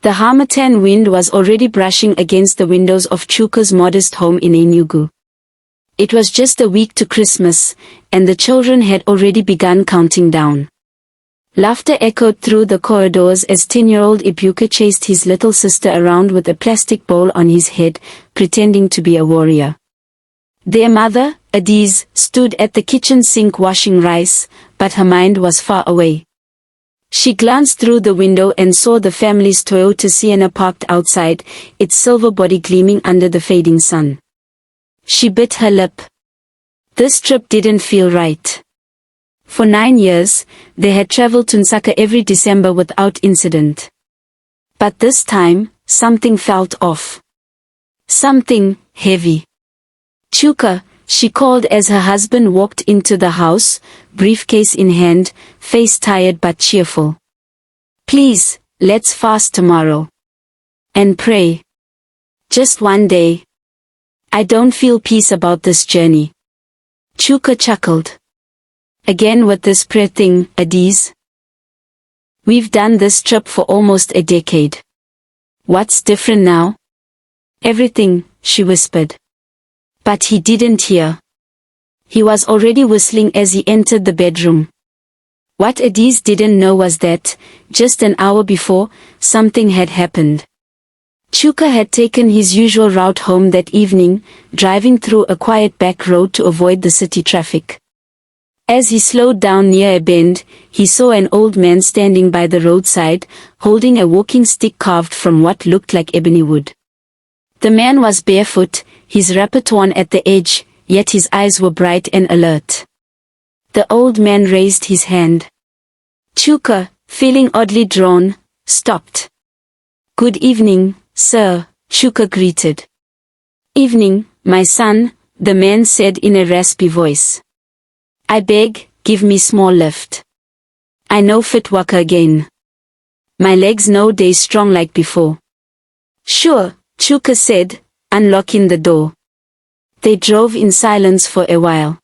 The harmattan wind was already brushing against the windows of Chuka's modest home in Enugu. It was just a week to Christmas, and the children had already begun counting down. Laughter echoed through the corridors as 10-year-old Ibuka chased his little sister around with a plastic bowl on his head, pretending to be a warrior. Their mother, Adiz, stood at the kitchen sink washing rice, but her mind was far away. She glanced through the window and saw the family's Toyota Sienna parked outside, its silver body gleaming under the fading sun. She bit her lip. This trip didn't feel right. For 9 years, they had traveled to Nsaka every December without incident. But this time, something felt off. Something heavy. Chuka, she called as her husband walked into the house, briefcase in hand, face tired but cheerful. Please, let's fast tomorrow. And pray. Just one day. I don't feel peace about this journey. Chuka chuckled. Again with this prayer thing, Adiz. We've done this trip for almost a decade. What's different now? Everything, she whispered. But he didn't hear. He was already whistling as he entered the bedroom. What Adiz didn't know was that, just an hour before, something had happened. Chuka had taken his usual route home that evening, driving through a quiet back road to avoid the city traffic. As he slowed down near a bend, he saw an old man standing by the roadside, holding a walking stick carved from what looked like ebony wood. The man was barefoot, his wrapper torn at the edge, yet his eyes were bright and alert. The old man raised his hand. Chuka, feeling oddly drawn, stopped. Good evening, sir, Chuka greeted. Evening, my son, the man said in a raspy voice. I beg, give me small lift. I no fit walk again. My legs no dey strong like before. Sure, Chuka said, unlocking the door. They drove in silence for a while.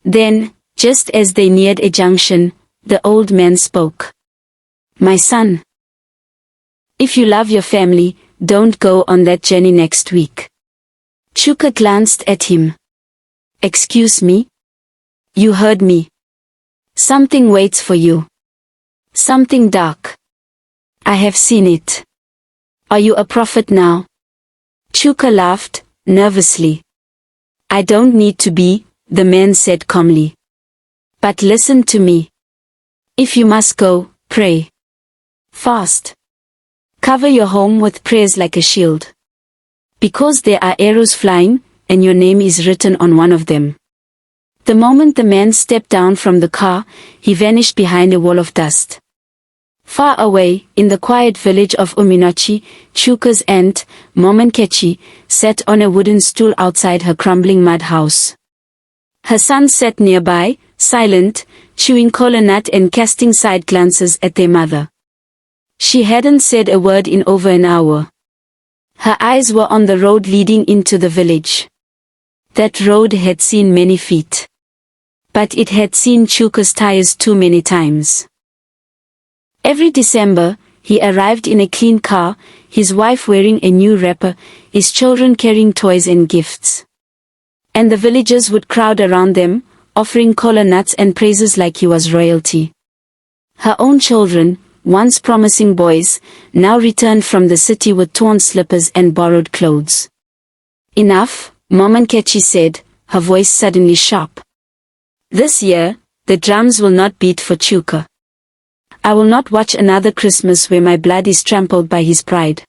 Then, just as they neared a junction, the old man spoke. My son. If you love your family, don't go on that journey next week. Chuka glanced at him. Excuse me? You heard me. Something waits for you. Something dark. I have seen it. Are you a prophet now? Chuka laughed, nervously. I don't need to be, the man said calmly. But listen to me. If you must go, pray. Fast. Cover your home with prayers like a shield. Because there are arrows flying, and your name is written on one of them. The moment the man stepped down from the car, he vanished behind a wall of dust. Far away, in the quiet village of Uminachi, Chuka's aunt, Momankechi, sat on a wooden stool outside her crumbling mud house. Her son sat nearby, silent, chewing kola nut and casting side glances at their mother. She hadn't said a word in over an hour. Her eyes were on the road leading into the village. That road had seen many feet. But it had seen Chuka's tires too many times. Every December, he arrived in a clean car, his wife wearing a new wrapper, his children carrying toys and gifts. And the villagers would crowd around them, offering kola nuts and praises like he was royalty. Her own children, once promising boys, now returned from the city with torn slippers and borrowed clothes. Enough, Momankechi said, her voice suddenly sharp. This year, the drums will not beat for Chuka. I will not watch another Christmas where my blood is trampled by his pride.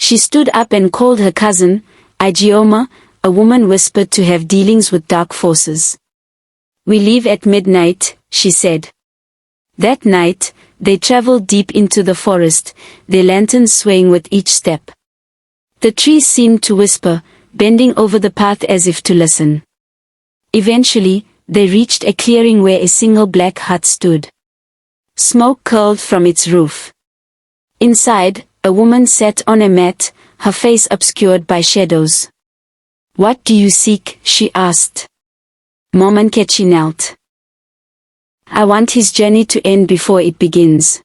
She stood up and called her cousin, Ijeoma, a woman whispered to have dealings with dark forces. We leave at midnight, she said. That night, they traveled deep into the forest, their lanterns swaying with each step. The trees seemed to whisper, bending over the path as if to listen. Eventually, they reached a clearing where a single black hut stood. Smoke curled from its roof. Inside, a woman sat on a mat, her face obscured by shadows. What do you seek? She asked. Momankechi knelt. I want his journey to end before it begins.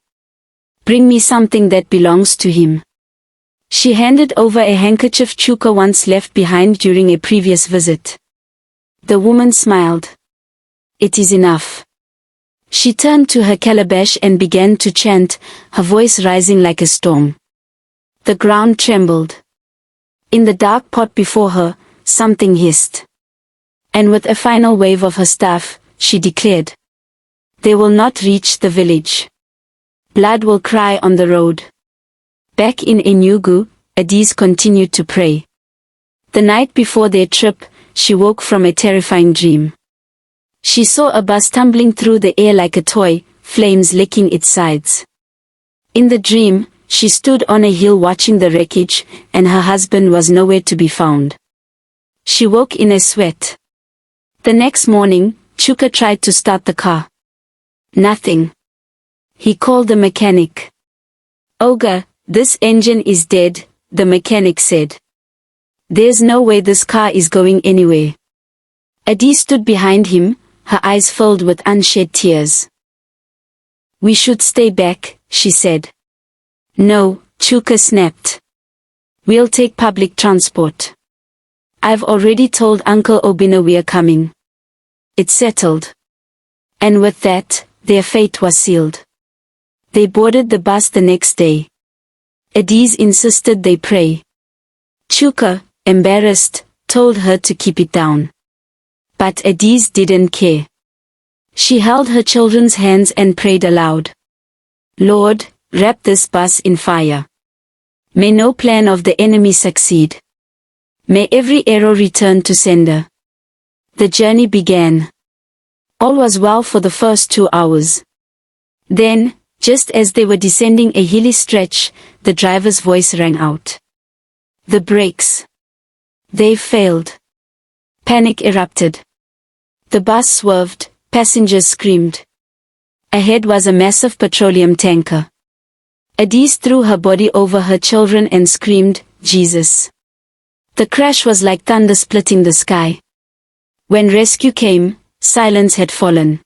Bring me something that belongs to him. She handed over a handkerchief Chuka once left behind during a previous visit. The woman smiled. It is enough. She turned to her calabash and began to chant, her voice rising like a storm. The ground trembled. In the dark pot before her, something hissed. And with a final wave of her staff, she declared, "They will not reach the village. Blood will cry on the road." Back in Enugu, Adise continued to pray. The night before their trip, she woke from a terrifying dream. She saw a bus tumbling through the air like a toy, flames licking its sides. In the dream, she stood on a hill watching the wreckage, and her husband was nowhere to be found. She woke in a sweat. The next morning, Chuka tried to start the car. Nothing. He called the mechanic. "Oga, this engine is dead," the mechanic said. "There's no way this car is going anywhere." Adise stood behind him, her eyes filled with unshed tears. "We should stay back," she said. "No," Chuka snapped. "We'll take public transport. I've already told Uncle Obina we're coming." It's settled. And with that, their fate was sealed. They boarded the bus the next day. Adise insisted they pray. Chuka, embarrassed, told her to keep it down. But Adise didn't care. She held her children's hands and prayed aloud. "Lord, wrap this bus in fire. May no plan of the enemy succeed. May every arrow return to sender." The journey began. All was well for the first 2 hours. Then, just as they were descending a hilly stretch, the driver's voice rang out. "The brakes. They've failed." Panic erupted. The bus swerved, passengers screamed. Ahead was a massive petroleum tanker. Adise threw her body over her children and screamed, "Jesus." The crash was like thunder splitting the sky. When rescue came, silence had fallen.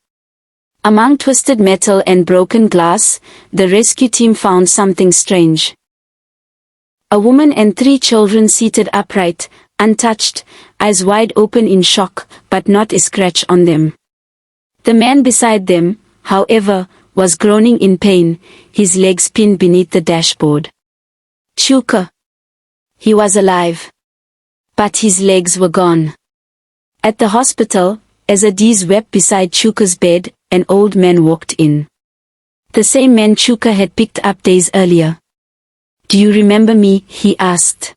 Among twisted metal and broken glass, the rescue team found something strange. A woman and 3 children seated upright, untouched, eyes wide open in shock, but not a scratch on them. The man beside them, however, was groaning in pain, his legs pinned beneath the dashboard. Chuka. He was alive. But his legs were gone. At the hospital, as Adise wept beside Chuka's bed, an old man walked in. The same man Chuka had picked up days earlier. "Do you remember me?" he asked.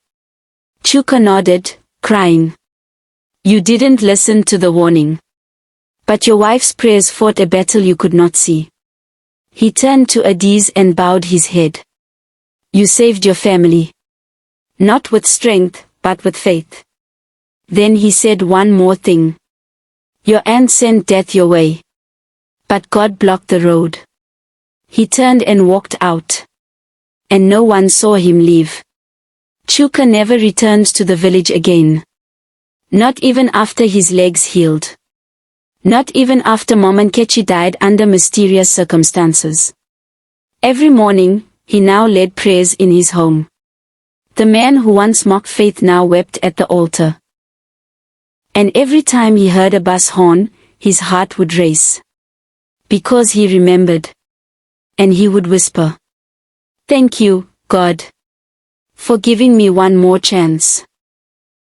Chuka nodded, crying. "You didn't listen to the warning. But your wife's prayers fought a battle you could not see." He turned to Adise and bowed his head. "You saved your family. Not with strength, but with faith." Then he said one more thing. "Your aunt sent death your way. But God blocked the road." He turned and walked out. And no one saw him leave. Chuka never returned to the village again. Not even after his legs healed. Not even after Mom Nkechi died under mysterious circumstances. Every morning, he now led prayers in his home. The man who once mocked faith now wept at the altar. And every time he heard a bus horn, his heart would race. Because he remembered. And he would whisper, "Thank you, God, for giving me one more chance."